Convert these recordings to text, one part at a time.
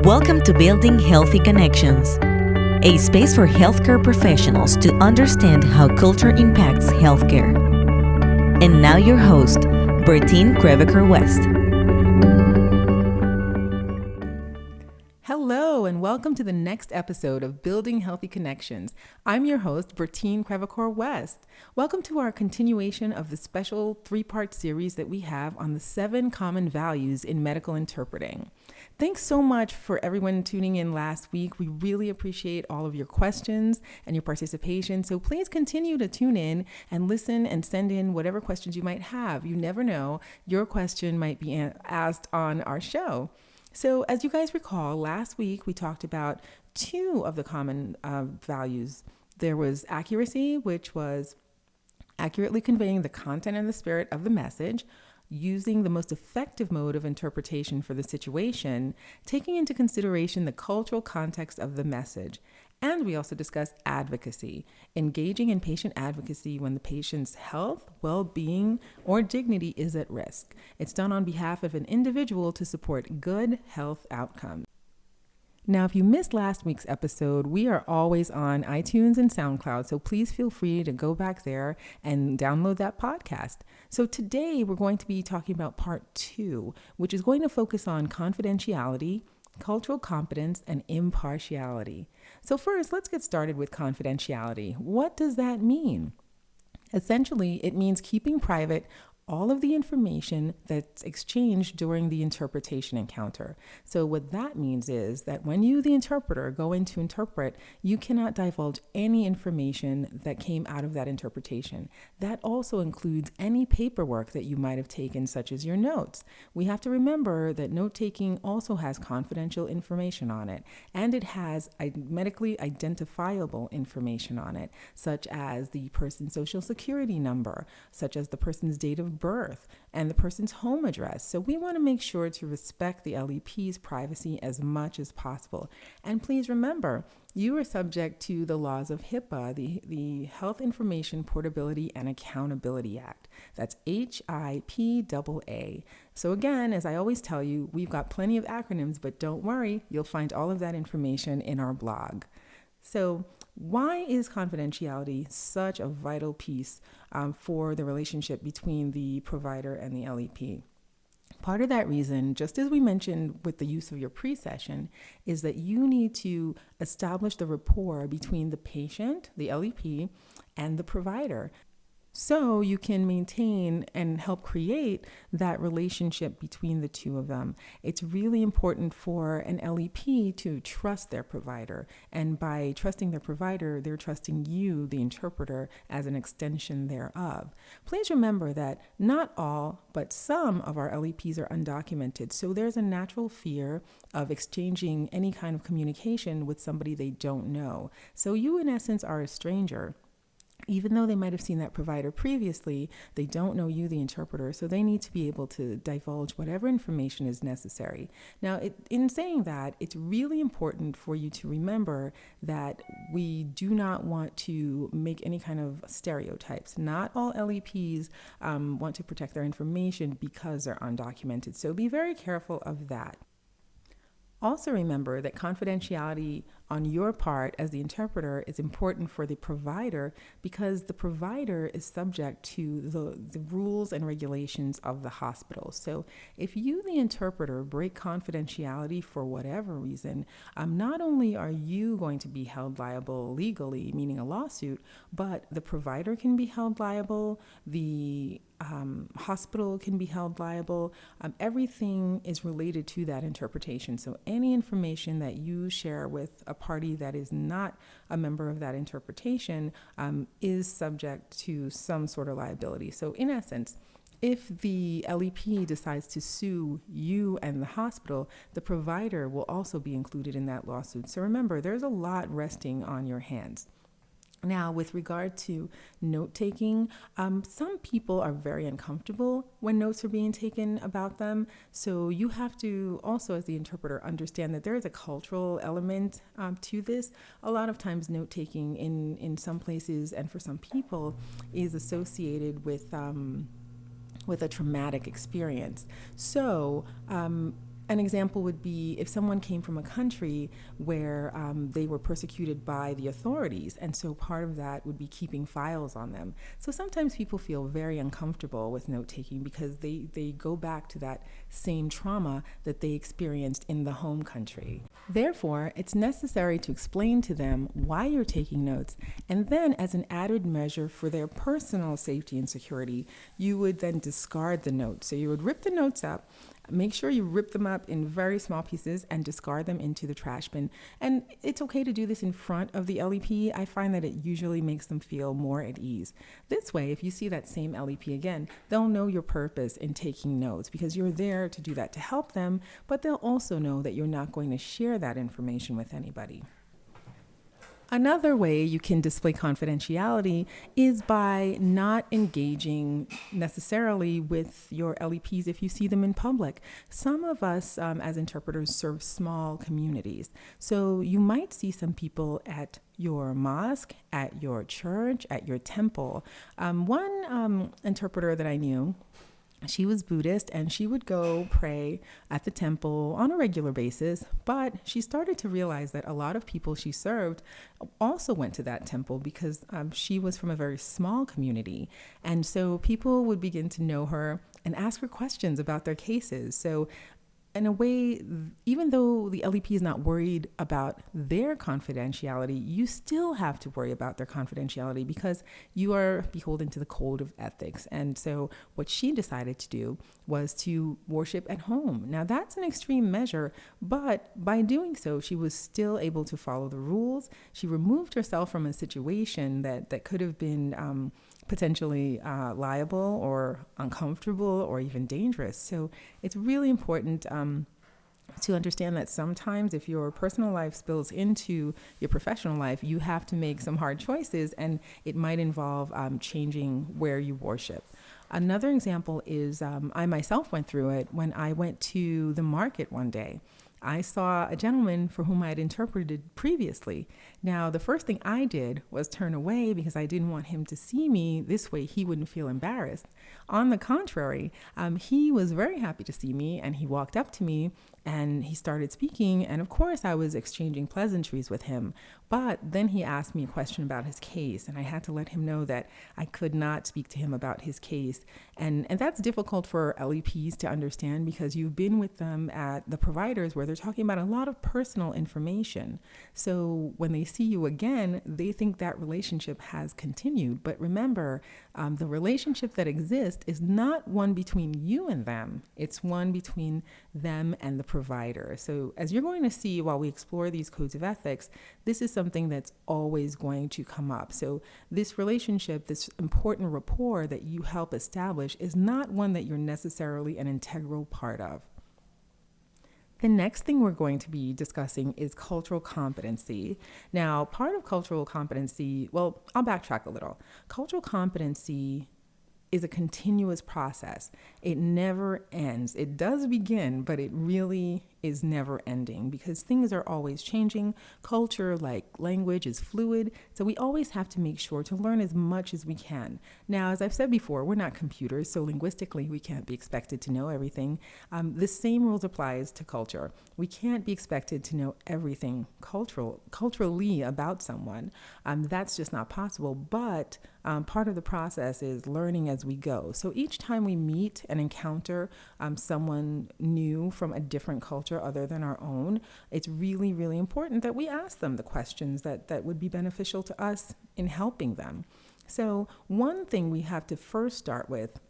Welcome to Building Healthy Connections, a space for healthcare professionals to understand how culture impacts healthcare. And now your host, Bertine Creveker-West. Hello, and welcome to the next episode of Building Healthy Connections. I'm your host, Bertine Creveker-West. Welcome to our continuation of the special three-part series that we have on the 7 common values in medical interpreting. Thanks so much for everyone tuning in last week. We really appreciate all of your questions and your participation. So please continue to tune in and listen and send in whatever questions you might have. You never know, your question might be asked on our show. So as you guys recall, last week we talked about 2 of the common values. There was accuracy, which was accurately conveying the content and the spirit of the message, using the most effective mode of interpretation for the situation, taking into consideration the cultural context of the message. And we also discussed advocacy, engaging in patient advocacy when the patient's health, well-being, or dignity is at risk. It's done on behalf of an individual to support good health outcomes. Now, if you missed last week's episode, we are always on iTunes and SoundCloud, so please feel free to go back there and download that podcast. So today we're going to be talking about part 2, which is going to focus on confidentiality, cultural competence, and impartiality. So first, let's get started with confidentiality. What does that mean? Essentially, it means keeping private all of the information that's exchanged during the interpretation encounter. So what that means is that when you, the interpreter, go in to interpret, you cannot divulge any information that came out of that interpretation. That also includes any paperwork that you might have taken, such as your notes. We have to remember that note-taking also has confidential information on it, and it has medically identifiable information on it, such as the person's social security number, such as the person's date of birth and the person's home address. So we want to make sure to respect the LEP's privacy as much as possible. And please remember, you are subject to the laws of HIPAA, the Health Information Portability and Accountability Act. That's HIPAA. So again, as I always tell you, we've got plenty of acronyms, but don't worry, you'll find all of that information in our blog. So why is confidentiality such a vital piece for the relationship between the provider and the LEP? Part of that reason, just as we mentioned with the use of your pre-session, is that you need to establish the rapport between the patient, the LEP, and the provider, so you can maintain and help create that relationship between the two of them. It's really important for an LEP to trust their provider. And by trusting their provider, they're trusting you, the interpreter, as an extension thereof. Please remember that not all, but some of our LEPs are undocumented. So there's a natural fear of exchanging any kind of communication with somebody they don't know. So you, in essence, are a stranger. Even though they might have seen that provider previously, they don't know you, the interpreter, so they need to be able to divulge whatever information is necessary. Now, in saying that, it's really important for you to remember that we do not want to make any kind of stereotypes. Not all LEPs want to protect their information because they're undocumented, so be very careful of that. Also remember that confidentiality on your part as the interpreter is important for the provider because the provider is subject to the rules and regulations of the hospital. So if you, the interpreter, break confidentiality for whatever reason, not only are you going to be held liable legally, meaning a lawsuit, but the provider can be held liable, the hospital can be held liable. Everything is related to that interpretation. So any information that you share with a party that is not a member of that interpretation is subject to some sort of liability. So in essence, if the LEP decides to sue you and the hospital, the provider will also be included in that lawsuit. So remember, there's a lot resting on your hands. Now, with regard to note-taking, some people are very uncomfortable when notes are being taken about them. So you have to also, as the interpreter, understand that there is a cultural element to this. A lot of times note-taking in some places and for some people is associated with a traumatic experience. So An example would be if someone came from a country where they were persecuted by the authorities, and so part of that would be keeping files on them. So sometimes people feel very uncomfortable with note-taking because they go back to that same trauma that they experienced in the home country. Therefore, it's necessary to explain to them why you're taking notes, and then as an added measure for their personal safety and security, you would then discard the notes. So you would rip the notes up. Make sure you rip them up in very small pieces and discard them into the trash bin. And it's okay to do this in front of the LEP. I find that it usually makes them feel more at ease. This way, if you see that same LEP again, they'll know your purpose in taking notes because you're there to do that to help them, but they'll also know that you're not going to share that information with anybody. Another way you can display confidentiality is by not engaging necessarily with your LEPs if you see them in public. Some of us as interpreters serve small communities. So you might see some people at your mosque, at your church, at your temple. One interpreter that I knew, she was Buddhist and she would go pray at the temple on a regular basis, but she started to realize that a lot of people she served also went to that temple because she was from a very small community. And so people would begin to know her and ask her questions about their cases. So in a way, even though the LEP is not worried about their confidentiality, you still have to worry about their confidentiality because you are beholden to the code of ethics. And so what she decided to do was to worship at home. Now that's an extreme measure, but by doing so, she was still able to follow the rules. She removed herself from a situation that could have been potentially liable or uncomfortable or even dangerous. So it's really important to understand that sometimes if your personal life spills into your professional life, you have to make some hard choices, and it might involve changing where you worship. Another example is I myself went through it when I went to the market one day. I saw a gentleman for whom I had interpreted previously. Now, the first thing I did was turn away because I didn't want him to see me. This way, he wouldn't feel embarrassed. On the contrary, he was very happy to see me, and he walked up to me and he started speaking. And of course, I was exchanging pleasantries with him. But then he asked me a question about his case, and I had to let him know that I could not speak to him about his case. And that's difficult for LEPs to understand because you've been with them at the providers where they're talking about a lot of personal information. So when they see you again, they think that relationship has continued. But remember, the relationship that exists is not one between you and them. It's one between them and the provider. So as you're going to see while we explore these codes of ethics, this is something that's always going to come up. So this relationship, this important rapport that you help establish is not one that you're necessarily an integral part of. The next thing we're going to be discussing is cultural competency. Now, part of cultural competency, well, I'll backtrack a little. Cultural competency is a continuous process. It never ends. It does begin, but it really is never ending because things are always changing. Culture, like language, is fluid. So we always have to make sure to learn as much as we can. Now, as I've said before, we're not computers, so linguistically, we can't be expected to know everything. The same rules applies to culture. We can't be expected to know everything culturally about someone. That's just not possible. But part of the process is learning as we go. So each time we meet and encounter someone new from a different culture other than our own, it's really, really important that we ask them the questions that would be beneficial to us in helping them. So one thing we have to first start with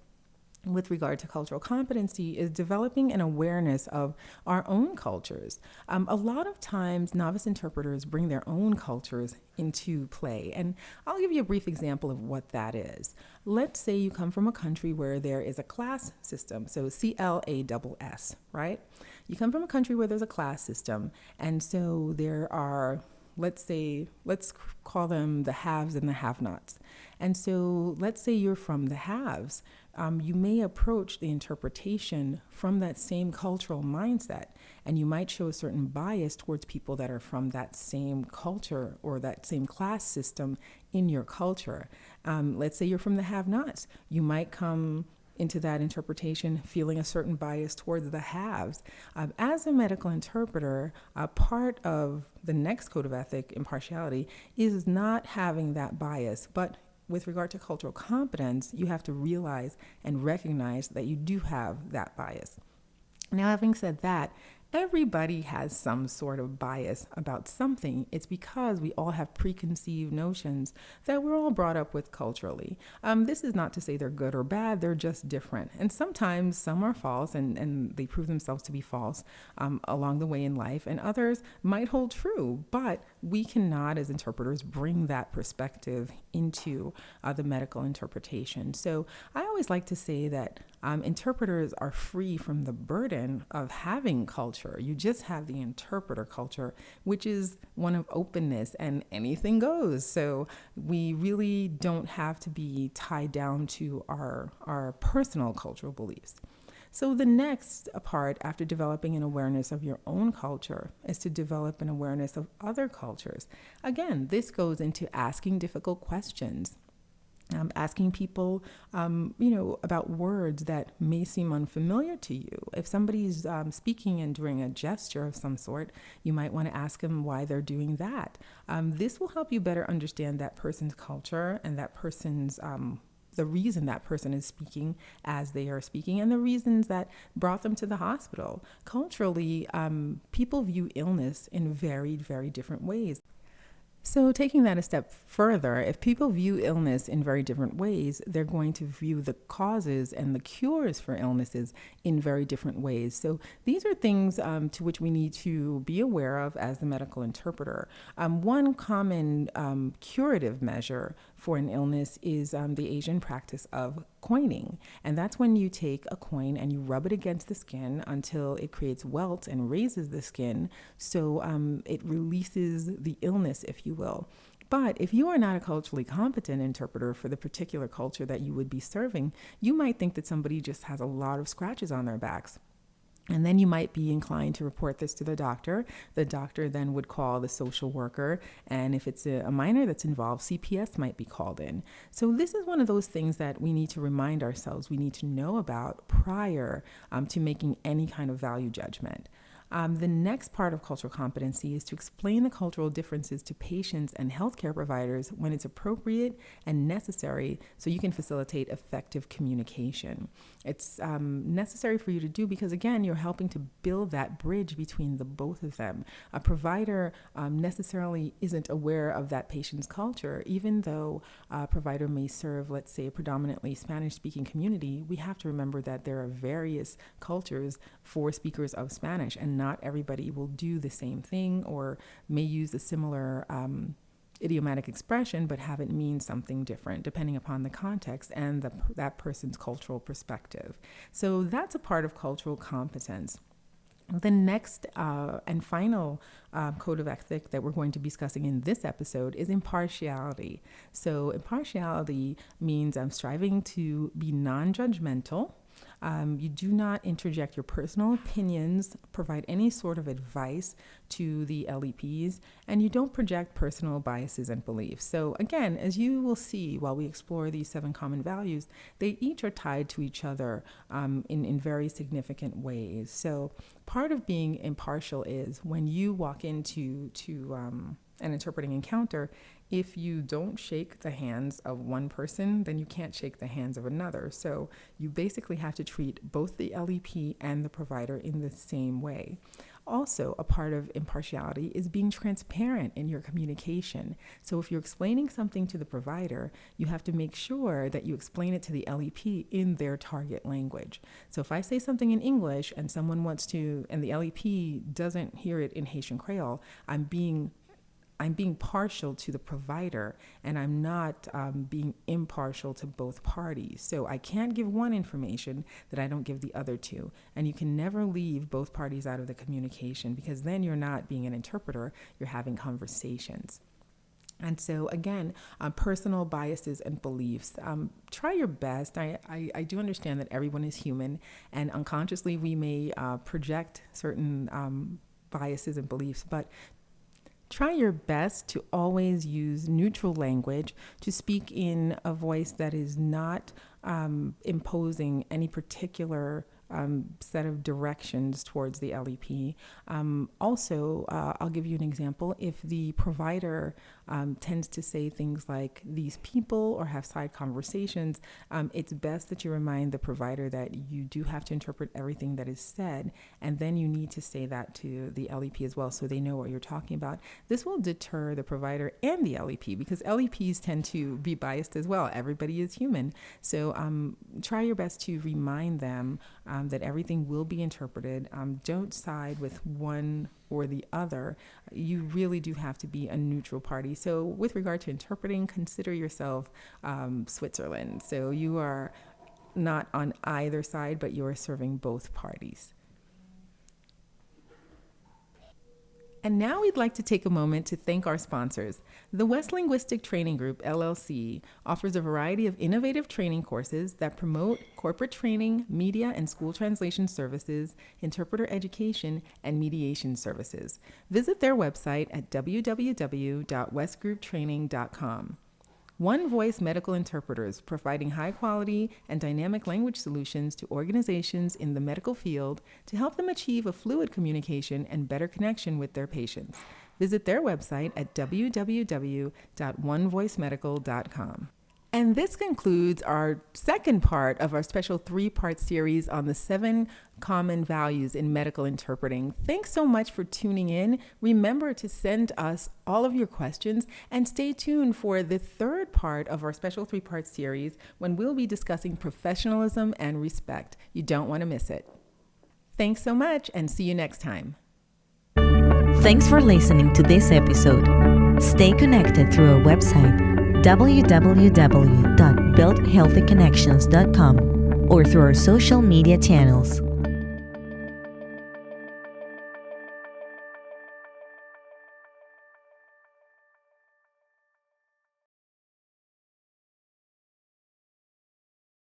regard to cultural competency is developing an awareness of our own cultures. A lot of times novice interpreters bring their own cultures into play. And I'll give you a brief example of what that is. Let's say you come from a country where there is a class system, so CLASS, right? You come from a country where there's a class system, and so there are, let's call them the haves and the have-nots. And so let's say you're from the haves. You may approach the interpretation from that same cultural mindset, and you might show a certain bias towards people that are from that same culture or that same class system in your culture. Let's say you're from the have-nots. You might come into that interpretation feeling a certain bias towards the haves. As a medical interpreter, part of the next code of ethic, impartiality, is not having that bias. But with regard to cultural competence, you have to realize and recognize that you do have that bias. Now, having said that, everybody has some sort of bias about something. It's because we all have preconceived notions that we're all brought up with culturally. This is not to say they're good or bad, they're just different. And sometimes some are false and they prove themselves to be false along the way in life, and others might hold true. But we cannot, as interpreters, bring that perspective into the medical interpretation. So I always like to say that interpreters are free from the burden of having culture. You just have the interpreter culture, which is one of openness and anything goes. So we really don't have to be tied down to our personal cultural beliefs. So the next part, after developing an awareness of your own culture, is to develop an awareness of other cultures. Again, this goes into asking difficult questions. Asking people, about words that may seem unfamiliar to you. If somebody's speaking and doing a gesture of some sort, you might want to ask them why they're doing that. This will help you better understand that person's culture and that person's the reason that person is speaking as they are speaking and the reasons that brought them to the hospital. Culturally, people view illness in very, very different ways. So taking that a step further, if people view illness in very different ways, they're going to view the causes and the cures for illnesses in very different ways. So these are things to which we need to be aware of as the medical interpreter. One common curative measure for an illness is the Asian practice of coining. And that's when you take a coin and you rub it against the skin until it creates welts and raises the skin. So it releases the illness, if you will. But if you are not a culturally competent interpreter for the particular culture that you would be serving, you might think that somebody just has a lot of scratches on their backs. And then you might be inclined to report this to the doctor. The doctor then would call the social worker. And if it's a minor that's involved, CPS might be called in. So this is one of those things that we need to remind ourselves we need to know about prior to making any kind of value judgment. The next part of cultural competency is to explain the cultural differences to patients and healthcare providers when it's appropriate and necessary so you can facilitate effective communication. It's necessary for you to do because, again, you're helping to build that bridge between the both of them. A provider necessarily isn't aware of that patient's culture. Even though a provider may serve, let's say, a predominantly Spanish-speaking community, we have to remember that there are various cultures for speakers of Spanish, and not everybody will do the same thing or may use a similar idiomatic expression but have it mean something different depending upon the context and that person's cultural perspective. So that's a part of cultural competence. The next and final code of ethic that we're going to be discussing in this episode is impartiality. So impartiality means striving to be non-judgmental. You do not interject your personal opinions, provide any sort of advice to the LEPs, and you don't project personal biases and beliefs. So again, as you will see while we explore these 7 common values, they each are tied to each other in very significant ways. So part of being impartial is when you walk into an interpreting encounter, if you don't shake the hands of one person, then you can't shake the hands of another. So you basically have to treat both the LEP and the provider in the same way. Also, a part of impartiality is being transparent in your communication. So if you're explaining something to the provider, you have to make sure that you explain it to the LEP in their target language. So if I say something in English and someone wants to, and the LEP doesn't hear it in Haitian Creole, I'm being partial to the provider, and I'm not being impartial to both parties. So I can't give one information that I don't give the other two. And you can never leave both parties out of the communication, because then you're not being an interpreter, you're having conversations. And so again, personal biases and beliefs. Try your best. I do understand that everyone is human, and unconsciously we may project certain biases and beliefs, but try your best to always use neutral language, to speak in a voice that is not imposing any particular set of directions towards the LEP. Also, I'll give you an example. If the provider tends to say things like these people or have side conversations, it's best that you remind the provider that you do have to interpret everything that is said, and then you need to say that to the LEP as well so they know what you're talking about. This will deter the provider and the LEP because LEPs tend to be biased as well. Everybody is human. So try your best to remind them that everything will be interpreted. Don't side with one or the other. You really do have to be a neutral party. So with regard to interpreting, consider yourself Switzerland. So you are not on either side, but you are serving both parties. And now we'd like to take a moment to thank our sponsors. The West Linguistic Training Group, LLC, offers a variety of innovative training courses that promote corporate training, media and school translation services, interpreter education, and mediation services. Visit their website at www.westgrouptraining.com. One Voice Medical Interpreters, providing high-quality and dynamic language solutions to organizations in the medical field to help them achieve a fluid communication and better connection with their patients. Visit their website at www.onevoicemedical.com. And this concludes our second part of our special 3-part series on the 7 common values in medical interpreting. Thanks so much for tuning in. Remember to send us all of your questions and stay tuned for the 3rd part of our special 3-part series when we'll be discussing professionalism and respect. You don't want to miss it. Thanks so much and see you next time. Thanks for listening to this episode. Stay connected through our website www.buildhealthyconnections.com or through our social media channels.